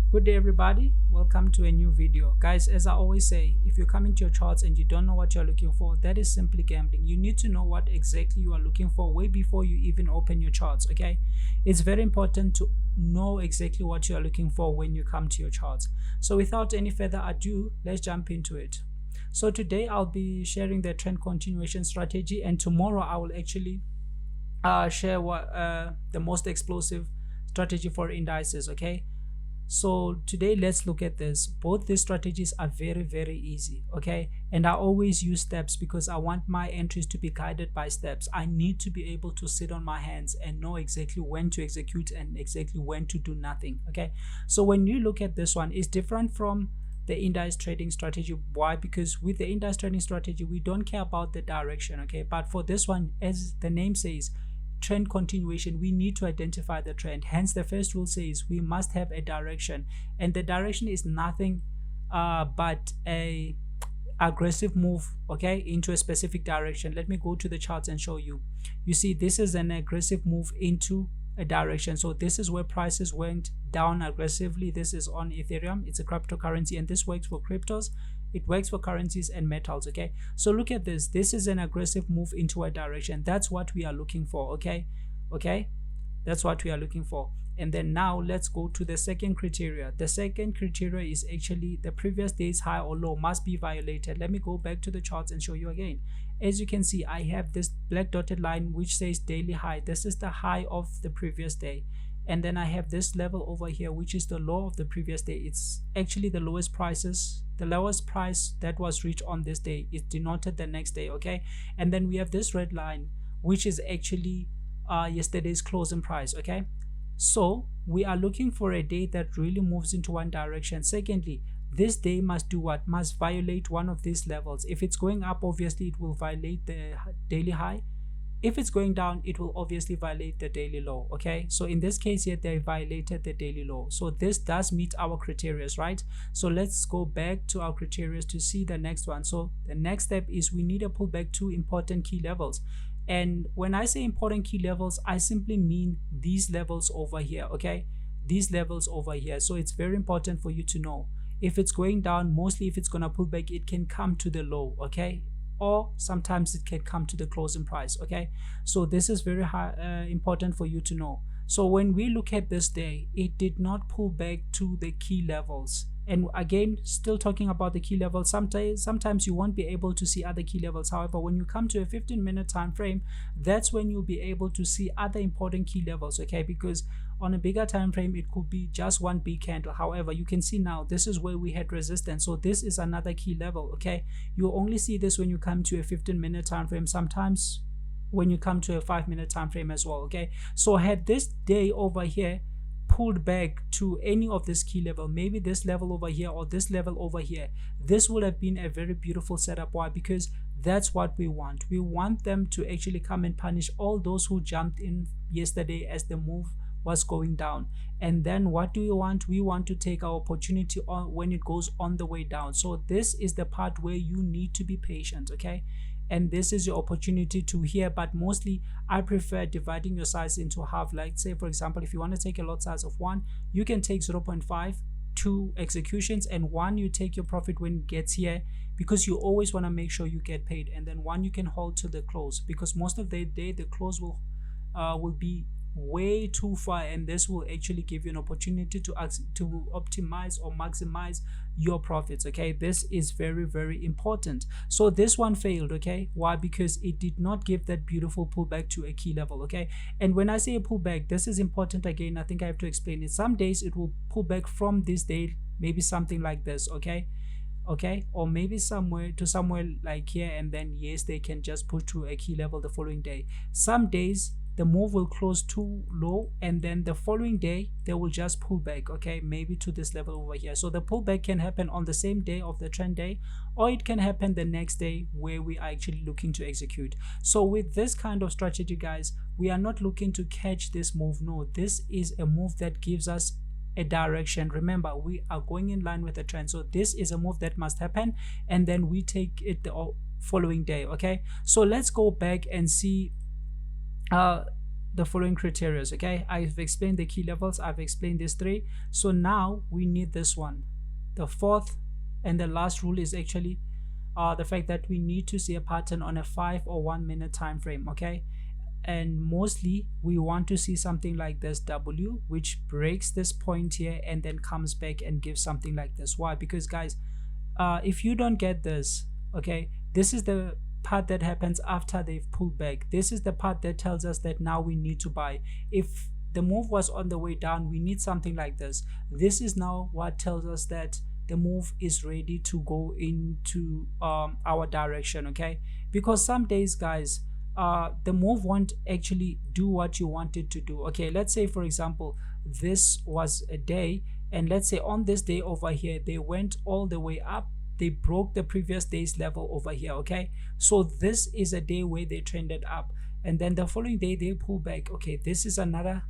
Good day everybody, welcome to a new video. Guys, as I always say, if you're coming to your charts and you don't know what you're looking for, that is simply gambling. You need to know what exactly you are looking for way before you even open your charts. Okay, it's very important to know exactly what you are looking for when you come to your charts. So without any further ado, let's jump into it. So today I'll be sharing the trend continuation strategy, and tomorrow I will actually share what the most explosive strategy for indices. Okay, so today let's look at this. Both these strategies are very easy. Okay, and I always use steps because I want my entries to be guided by steps. I need to be able to sit on my hands and know exactly when to execute and exactly when to do nothing. Okay, so when you look at this one, it's different from the index trading strategy. Why? Because with the index trading strategy we don't care about the direction. Okay, but for this one, as the name says, trend continuation, we need to identify the trend. Hence the first rule says we must have a direction, and the direction is nothing but a aggressive move, okay, into a specific direction. Let me go to the charts and show you. You see, this is an aggressive move into a direction. So this is where prices went down aggressively. This is on Ethereum. It's a cryptocurrency, and this works for cryptos. It works for currencies and metals. Okay, so look at this. This is an aggressive move into a direction. That's what we are looking for. Okay, that's what we are looking for. And then now let's go to the second criteria. The second criteria is actually the previous day's high or low must be violated. Let me go back to the charts and show you again. As you can see, I have this black dotted line which says daily high. This is the high of the previous day, and then I have this level over here which is the low of the previous day. It's actually the lowest prices. The lowest price that was reached on this day is denoted the next day. Okay, and then we have this red line which is actually yesterday's closing price. Okay, so we are looking for a day that really moves into one direction. Secondly, this day must do what? Must violate one of these levels. If it's going up, obviously it will violate the daily high. If it's going down, it will obviously violate the daily low. Okay, so in this case here, they violated the daily low. So this does meet our criteria, right? So let's go back to our criteria to see the next one. So the next step is we need to pull back to important key levels. And when I say important key levels, I simply mean these levels over here. Okay, these levels over here. So it's very important for you to know, if it's going down, mostly if it's going to pull back, it can come to the low. Okay, or sometimes it can come to the closing price. Okay, so this is very important for you to know. So when we look at this day, it did not pull back to the key levels. And again, still talking about the key levels, sometimes you won't be able to see other key levels. However, when you come to a 15-minute time frame, that's when you'll be able to see other important key levels. Okay, because on a bigger time frame it could be just one big candle. However, you can see now this is where we had resistance, so this is another key level. Okay, you only see this when you come to a 15-minute time frame, sometimes when you come to a 5-minute time frame as well. Okay, so had this day over here pulled back to any of this key level, maybe this level over here or this level over here, this would have been a very beautiful setup. Why? Because that's what we want. We want them to actually come and punish all those who jumped in yesterday as the move was going down. And then what do we want? We want to take our opportunity on when it goes on the way down. So this is the part where you need to be patient. Okay, and this is your opportunity to hear. But mostly I prefer dividing your size into half. Like, say for example, if you want to take a lot size of 1, you can take 0.5, 2 executions, and 1 you take your profit when it gets here, because you always want to make sure you get paid. And then 1 you can hold to the close, because most of the day the close will be way too far, and this will actually give you an opportunity to optimize or maximize your profits. Okay, this is very important. So this one failed. Okay, why? Because it did not give that beautiful pullback to a key level. Okay, and when I say a pullback, this is important. Again, I think I have to explain it. Some days it will pull back from this day, maybe something like this. Okay, or maybe somewhere like here, and then yes, they can just push to a key level the following day. Some days the move will close too low, and then the following day they will just pull back. Okay, maybe to this level over here. So the pullback can happen on the same day of the trend day, or it can happen the next day where we are actually looking to execute. So with this kind of strategy, guys, we are not looking to catch this move. No, this is a move that gives us a direction. Remember, we are going in line with the trend, so this is a move that must happen, and then we take it the following day. Okay, so let's go back and see the following criteria. Okay, I've explained the key levels, I've explained these three. So now we need this one. The fourth and the last rule is actually the fact that we need to see a pattern on a 5 or 1 minute time frame. Okay, and mostly we want to see something like this W, which breaks this point here and then comes back and gives something like this. Why? Because guys, if you don't get this, okay, this is the part that happens after they've pulled back. This is the part that tells us that now we need to buy. If the move was on the way down, we need something like this. This is now what tells us that the move is ready to go into our direction. Okay, because some days, guys, the move won't actually do what you want it to do. Okay, let's say for example this was a day, and let's say on this day over here they went all the way up, they broke the previous day's level over here. Okay, so this is a day where they trended up, and then the following day they pull back. Okay, this is another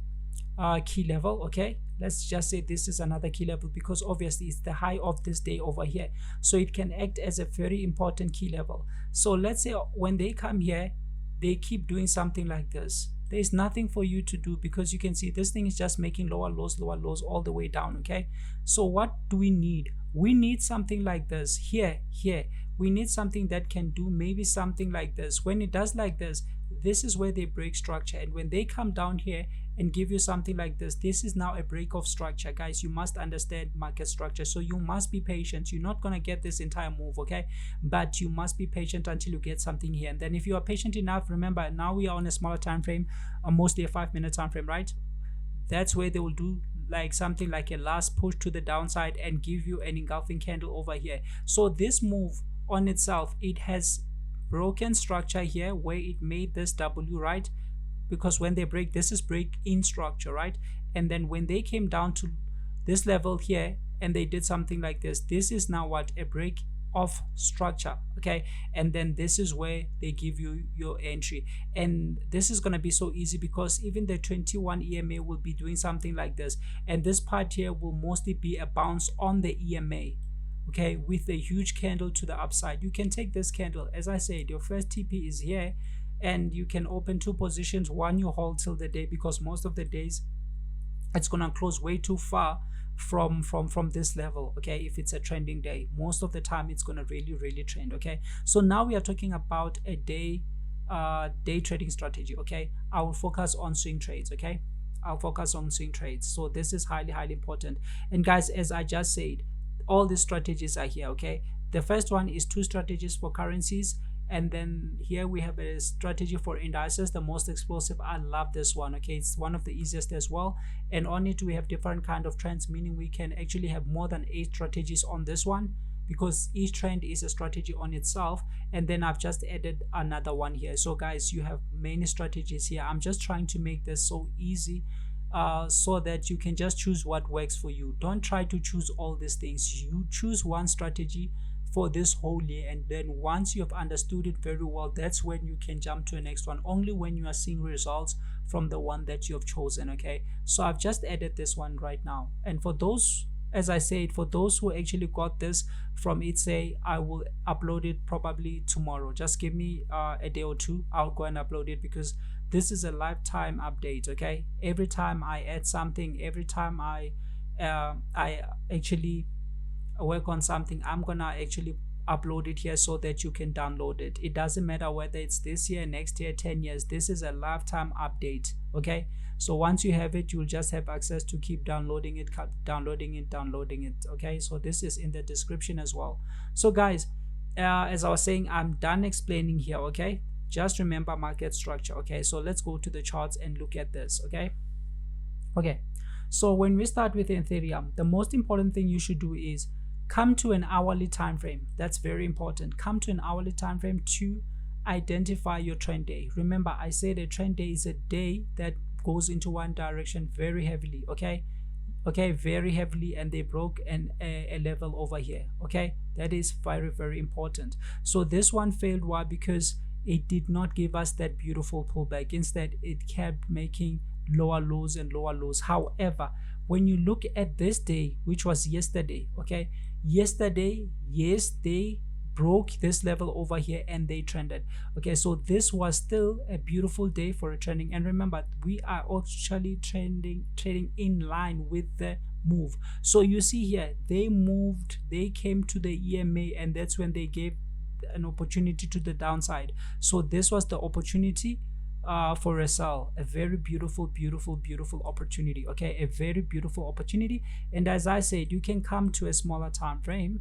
key level. Okay, let's just say this is another key level because obviously it's the high of this day over here, so it can act as a very important key level. So let's say when they come here, they keep doing something like this. There's nothing for you to do because you can see this thing is just making lower lows all the way down. Okay, so what do we need? We need something like this here. We need something that can do maybe something like this. When it does like this, this is where they break structure, and when they come down here and give you something like this, this is now a break of structure. Guys, you must understand market structure, so you must be patient. You're not going to get this entire move, okay, but you must be patient until you get something here. And then if you are patient enough, remember now we are on a smaller time frame, mostly a 5 minute time frame, right? That's where they will do like something like a last push to the downside and give you an engulfing candle over here. So this move on itself, it has broken structure here where it made this W, right? Because when they break, this is break in structure, right? And then when they came down to this level here and they did something like this, this is now what? A break of structure. Okay, and then this is where they give you your entry, and this is going to be so easy because even the 21 EMA will be doing something like this, and this part here will mostly be a bounce on the EMA, okay, with a huge candle to the upside. You can take this candle, as I said, your first TP is here, and you can open two positions. One you hold till the day, because most of the days it's gonna close way too far from this level. Okay, if it's a trending day, most of the time it's gonna really trend. Okay, so now we are talking about a day trading strategy. Okay, I will focus on swing trades. Okay, I'll focus on swing trades. So this is highly important. And guys, as I just said, all these strategies are here. Okay, the first one is two strategies for currencies, and then here we have a strategy for indices, the most explosive. I love this one. Okay, it's one of the easiest as well, and on it we have different kind of trends, meaning we can actually have more than 8 strategies on this one, because each trend is a strategy on itself. And then I've just added another one here. So guys, you have many strategies here. I'm just trying to make this so easy so that you can just choose what works for you. Don't try to choose all these things. You choose one strategy for this whole year, and then once you have understood it very well, that's when you can jump to the next one, only when you are seeing results from the one that you have chosen. Okay, so I've just added this one right now, and for those, as I said, for those who actually got this from it, say I will upload it probably tomorrow. Just give me a day or two, I'll go and upload it, because this is a lifetime update. Okay, every time I add something, every time I actually work on something, I'm gonna actually upload it here so that you can download it. It doesn't matter whether it's this year, next year, 10 years, this is a lifetime update. Okay, so once you have it, you'll just have access to keep downloading it. Okay, so this is in the description as well. So guys, as I was saying, I'm done explaining here. Okay, just remember market structure. Okay, so let's go to the charts and look at this. Okay, so when we start with Ethereum, the most important thing you should do is come to an hourly time frame. That's very important. Come to an hourly time frame to identify your trend day. Remember, I said a trend day is a day that goes into one direction very heavily. Okay, very heavily, and they broke a level over here. Okay, that is very important. So this one failed. Why? Because it did not give us that beautiful pullback. Instead, it kept making lower lows and lower lows. However, when you look at this day, which was yesterday, okay, yesterday, yes, they broke this level over here and they trended. Okay, so this was still a beautiful day for a trending. And remember, we are actually trading in line with the move. So you see here, they moved, they came to the EMA, and that's when they gave an opportunity to the downside. So this was the opportunity for a sell. A very beautiful opportunity. Okay, a very beautiful opportunity. And as I said, you can come to a smaller time frame.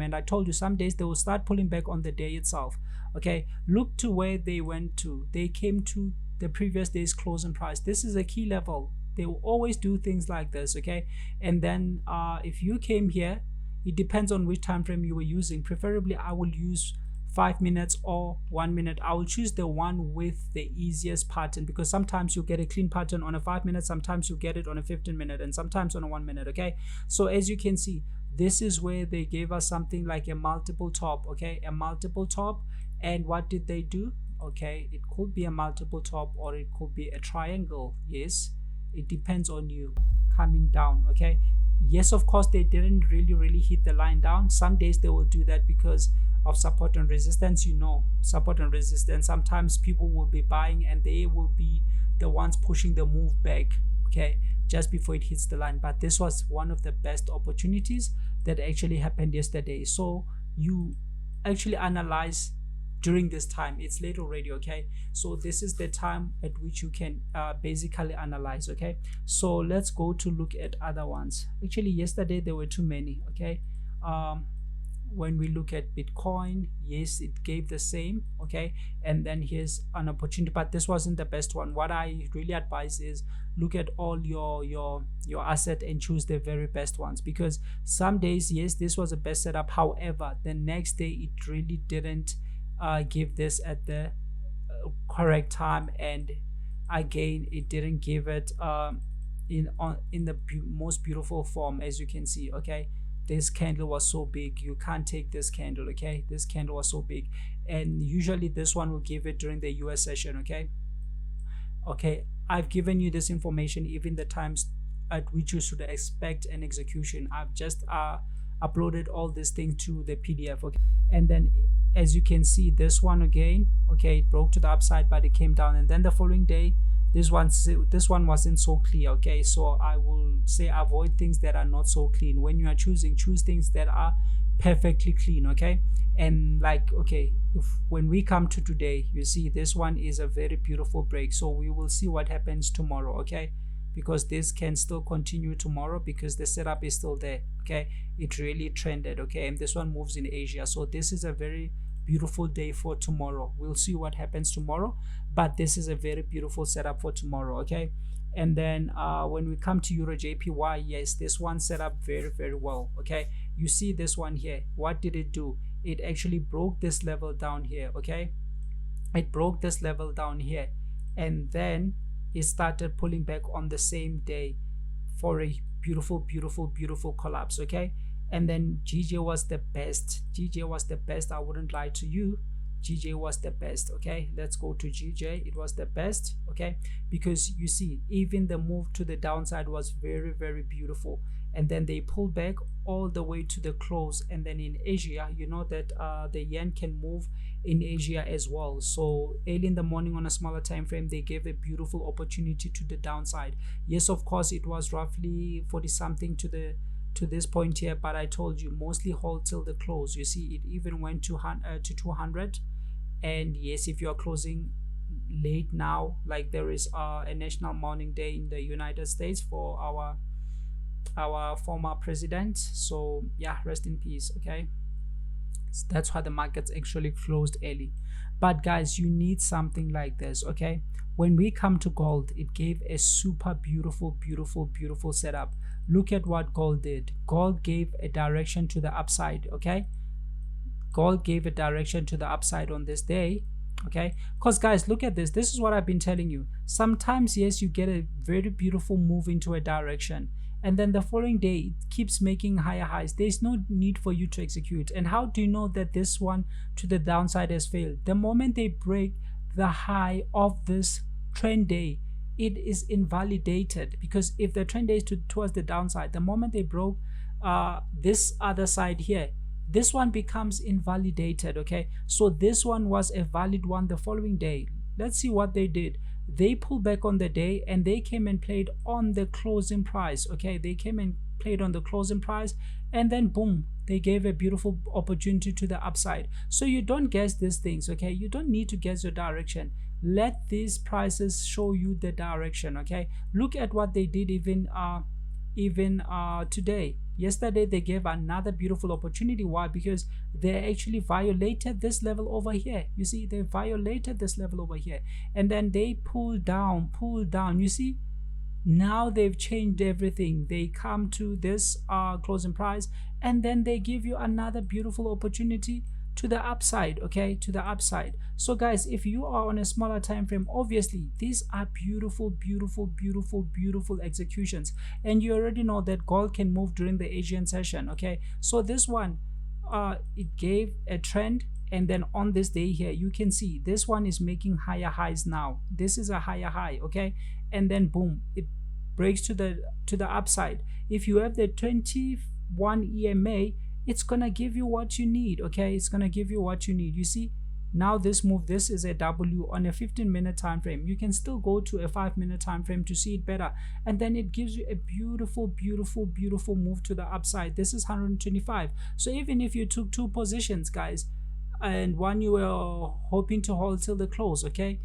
And I told you some days they will start pulling back on the day itself. Okay, look to where they went to. They came to the previous day's closing price. This is a key level. They will always do things like this. Okay, and then if you came here, it depends on which time frame you were using. Preferably I will use 5 minutes or 1 minute. I will choose the one with the easiest pattern, because sometimes you get a clean pattern on a 5 minute, sometimes you get it on a 15 minute, and sometimes on a 1 minute. Okay, so as you can see, this is where they gave us something like a multiple top. Okay, a multiple top. And what did they do? Okay, it could be a multiple top or it could be a triangle. Yes, it depends on you. Coming down. Okay, yes, of course they didn't really hit the line down. Some days they will do that because of support and resistance. You know, support and resistance, sometimes people will be buying and they will be the ones pushing the move back, okay, just before it hits the line. But this was one of the best opportunities that actually happened yesterday. So you actually analyze during this time. It's late already. Okay, so this is the time at which you can basically analyze. Okay, so let's go to look at other ones. Actually yesterday there were too many. Okay, when we look at Bitcoin, yes, it gave the same. Okay, and then here's an opportunity, but this wasn't the best one. What I really advise is look at all your asset and choose the very best ones, because some days, yes, this was the best setup. However, the next day it really didn't give this at the correct time, and again it didn't give it in the most beautiful form, as you can see. Okay, this candle was so big, you can't take this candle. Okay, this candle was so big, and usually this one will give it during the US session. Okay, I've given you this information, even the times at which you should expect an execution. I've just uploaded all this thing to the PDF. Okay, and then as you can see, this one again, okay, it broke to the upside but it came down, and then the following day this one wasn't so clear. Okay, so I will say avoid things that are not so clean. When you are choosing, choose things that are perfectly clean. Okay, and like, okay, when we come to today, you see this one is a very beautiful break. So we will see what happens tomorrow. Okay, because this can still continue tomorrow because the setup is still there. Okay, it really trended. Okay, and this one moves in Asia, so this is a very beautiful day for tomorrow. We'll see what happens tomorrow, but this is a very beautiful setup for tomorrow. Okay, and then when we come to Euro JPY, yes, this one set up very well. Okay, you see this one here, what did it do? It actually broke this level down here. Okay, it broke this level down here, and then it started pulling back on the same day for a beautiful collapse. Okay, and then GJ was the best. I wouldn't lie to you. GJ was the best. Okay, let's go to GJ. It was the best. Okay, because you see, even the move to the downside was very beautiful, and then they pulled back all the way to the close. And then in Asia, you know that the yen can move in Asia as well. So early in the morning on a smaller time frame, they gave a beautiful opportunity to the downside. Yes, of course, it was roughly 40 something to this point here, but I told you mostly hold till the close. You see, it even went to 200. And yes, if you are closing late now, like there is a national mourning day in the United States for our former president, so yeah, rest in peace. Okay, so that's why the markets actually closed early. But guys, you need something like this. Okay, when we come to gold, it gave a super beautiful setup. Look at what gold did. Gold gave a direction to the upside. Okay, gold gave a direction to the upside on this day. Okay, because guys, look at this. This is what I've been telling you. Sometimes, yes, you get a very beautiful move into a direction, and then the following day it keeps making higher highs. There's no need for you to execute. And how do you know that this one to the downside has failed? The moment they break the high of this trend day, it is invalidated, because if the trend day is towards the downside, the moment they broke this other side here, this one becomes invalidated. Okay, so this one was a valid one the following day. Let's see what they did. They pulled back on the day and they came and played on the closing price. Okay, they came and played on the closing price, and then boom, they gave a beautiful opportunity to the upside. So you don't guess these things. Okay, you don't need to guess your direction. Let these prices show you the direction. Okay, look at what they did even today. Yesterday they gave another beautiful opportunity. Why? Because they actually violated this level over here. You see, they violated this level over here, and then they pulled down. You see, now they've changed everything. They come to this closing price, and then they give you another beautiful opportunity to the upside. Okay, to the upside. So guys, if you are on a smaller time frame, obviously these are beautiful executions, and you already know that gold can move during the Asian session. Okay, so this one it gave a trend, and then on this day here you can see this one is making higher highs. Now this is a higher high. Okay, and then boom, it breaks to the upside. If you have the 21 EMA, it's gonna give you what you need. Okay, it's gonna give you what you need. You see, now this move, this is a W on a 15-minute time frame. You can still go to a 5-minute time frame to see it better, and then it gives you a beautiful move to the upside. This is 125. So even if you took 2 positions, guys, and one you were hoping to hold till the close, okay,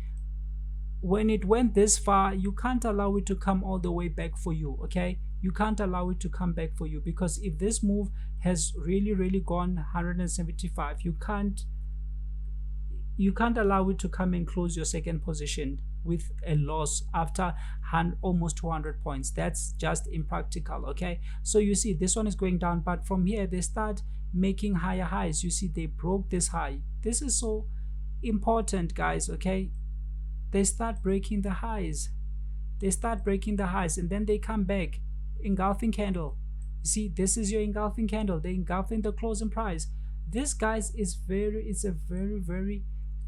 when it went this far, you can't allow it to come all the way back for you. Okay, you can't allow it to come back for you, because if this move has really gone 175, you can't allow it to come and close your second position with a loss after almost 200 points. That's just impractical. Okay, so you see this one is going down, but from here they start making higher highs. You see, they broke this high. This is so important, guys. Okay, they start breaking the highs. And then they come back, engulfing candle. You see, this is your engulfing candle. They engulfing the closing price. This, guys, it's a very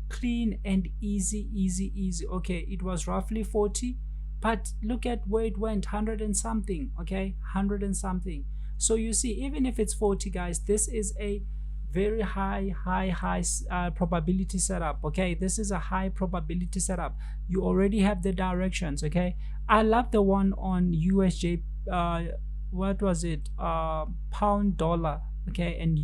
clean and easy. Okay, it was roughly 40, but look at where it went, 100 and something. Okay, 100 and something. So you see, even if it's 40, guys, this is a very high probability setup. Okay, this is a high probability setup. You already have the directions. Okay, I love the one on USJ, what was it, pound dollar. Okay, and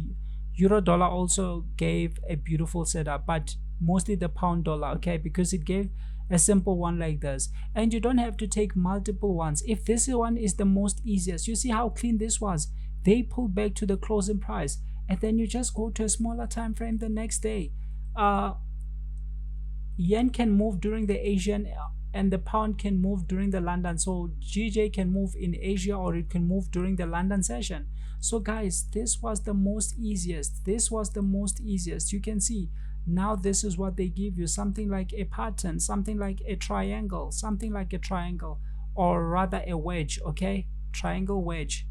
euro dollar also gave a beautiful setup, but mostly the pound dollar. Okay, because it gave a simple one like this, and you don't have to take multiple ones. If this one is the most easiest, you see how clean this was. They pulled back to the closing price, and then you just go to a smaller time frame the next day. Yen can move during the Asian, and the pound can move during the London. So GJ can move in Asia, or it can move during the London session. So guys, this was the most easiest. You can see now this is what they give you, something like a pattern, something like a triangle, or rather a wedge. Okay, triangle wedge,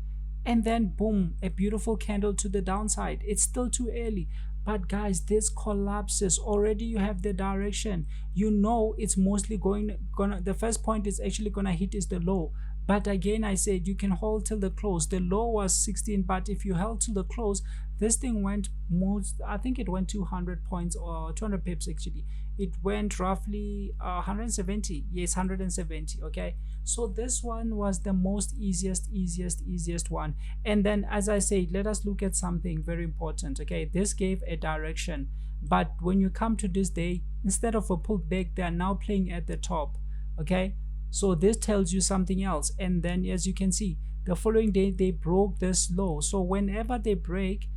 and then boom, a beautiful candle to the downside. It's still too early, but guys, this collapses. Already you have the direction. You know it's mostly gonna the first point is actually gonna hit is the low. But again, I said you can hold till the close. The low was 16, but if you held till the close, this thing went I think it went 200 points, or 200 pips actually. It went roughly 170. Yes, 170. Okay, so this one was the most easiest one. And then, as I said, let us look at something very important. Okay, this gave a direction, but when you come to this day, instead of a pullback, they are now playing at the top. Okay, so this tells you something else. And then, as you can see, the following day they broke this low. So whenever they break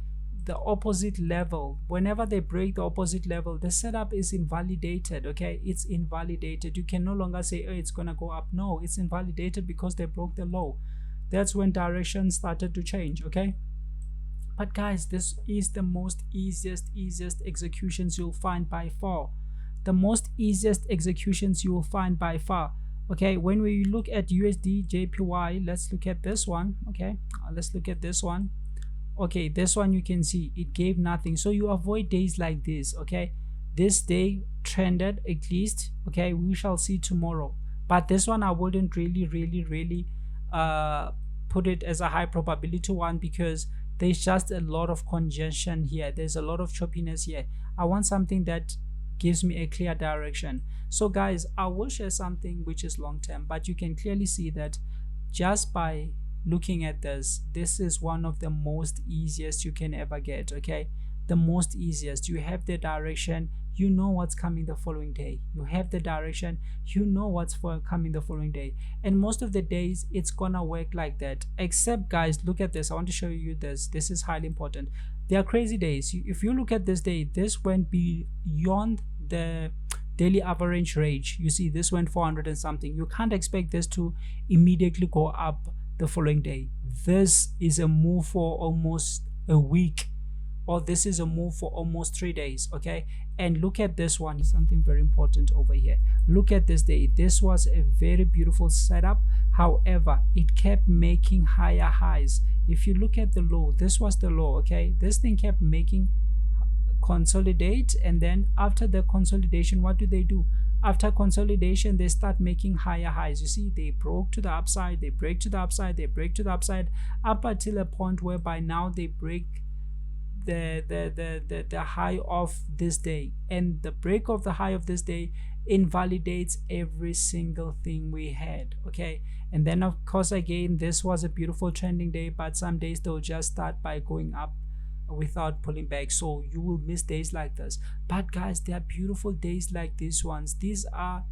the opposite level, the setup is invalidated. Okay, it's invalidated. You can no longer say, oh, it's gonna go up. No, it's invalidated because they broke the low. That's when direction started to change. Okay, but guys, this is the most easiest executions you'll find by far. Okay, when we look at USD JPY, let's look at this one. Okay, let's look at this one. Okay, this one you can see it gave nothing, so you avoid days like this. Okay, this day trended at least. Okay, we shall see tomorrow, but this one I wouldn't really put it as a high probability one, because there's just a lot of congestion here, there's a lot of choppiness here. I want something that gives me a clear direction. So guys, I will share something which is long term, but you can clearly see that just by looking at this, this is one of the most easiest you can ever get. Okay, the most easiest. You have the direction, you know what's coming the following day. You have the direction, you know what's coming the following day. And most of the days it's gonna work like that, except guys, look at this. I want to show you this. This is highly important. There are crazy days. If you look at this day, this went beyond the daily average range. You see, this went 400 and something. You can't expect this to immediately go up the following day. This is a move for almost a week, or this is a move for almost 3 days. Okay, and look at this one, something very important over here. Look at this day. This was a very beautiful setup. However, it kept making higher highs. If you look at the low, this was the low. Okay, this thing kept making consolidate, and then after the consolidation, what do? After consolidation, they start making higher highs. You see, they broke to the upside, they break to the upside, they break to the upside, up until a point whereby now they break the high of this day, and the break of the high of this day invalidates every single thing we had. Okay, and then of course, again, this was a beautiful trending day, but some days they'll just start by going up without pulling back, so you will miss days like this. But guys, there are beautiful days like these ones. These are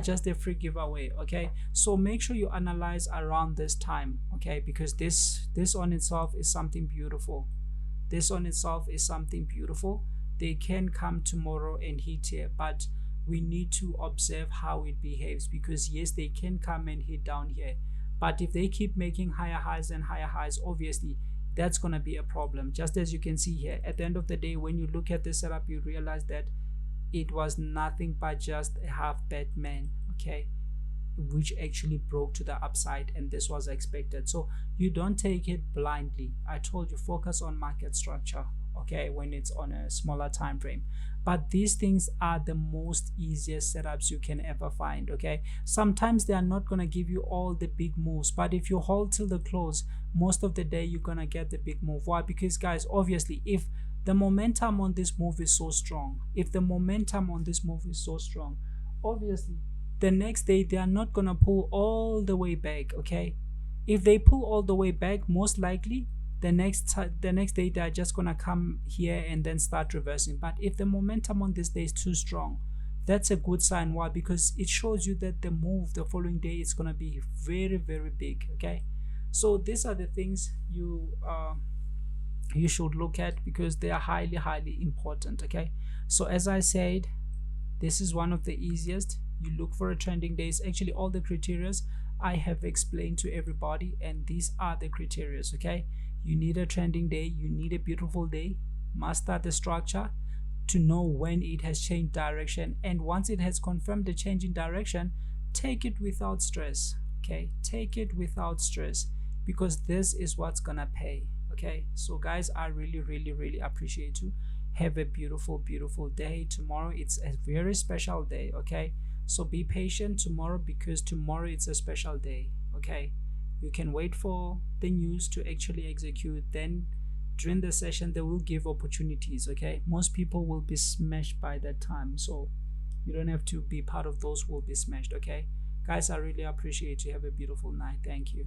just a free giveaway. Okay, so make sure you analyze around this time. Okay, because this on itself is something beautiful. This on itself is something beautiful. They can come tomorrow and hit here, but we need to observe how it behaves, because yes, they can come and hit down here, but if they keep making higher highs and higher highs, obviously that's going to be a problem. Just as you can see here, at the end of the day, when you look at the setup, you realize that it was nothing but just a half Batman. Okay, which actually broke to the upside, and this was expected. So you don't take it blindly. I told you, focus on market structure, okay, when it's on a smaller time frame. But these things are the most easiest setups you can ever find. Okay, sometimes they are not going to give you all the big moves, but if you hold till the close, most of the day you're going to get the big move. Why? Because guys, obviously, if the momentum on this move is so strong, obviously the next day they are not going to pull all the way back. Okay, if they pull all the way back, most likely the next day they are just going to come here and then start reversing. But if the momentum on this day is too strong, that's a good sign. Why? Because it shows you that the move the following day is going to be very, very big. Okay, so these are the things you should look at, because they are highly, highly important. Okay, so as I said, this is one of the easiest. You look for a trending days. Actually, all the criterias I have explained to everybody, and these are the criterias. Okay, you need a trending day, you need a beautiful day, master the structure to know when it has changed direction, and once it has confirmed the change in direction, take it without stress. Okay, take it without stress, because this is what's gonna pay. Okay, so guys, I really, really, really appreciate you. Have a beautiful, beautiful day. Tomorrow it's a very special day. Okay, so be patient tomorrow, because tomorrow it's a special day. Okay, you can wait for the news to actually execute. Then during the session they will give opportunities. Okay, most people will be smashed by that time, so you don't have to be part of those who will be smashed. Okay guys, I really appreciate you. Have a beautiful night. Thank you.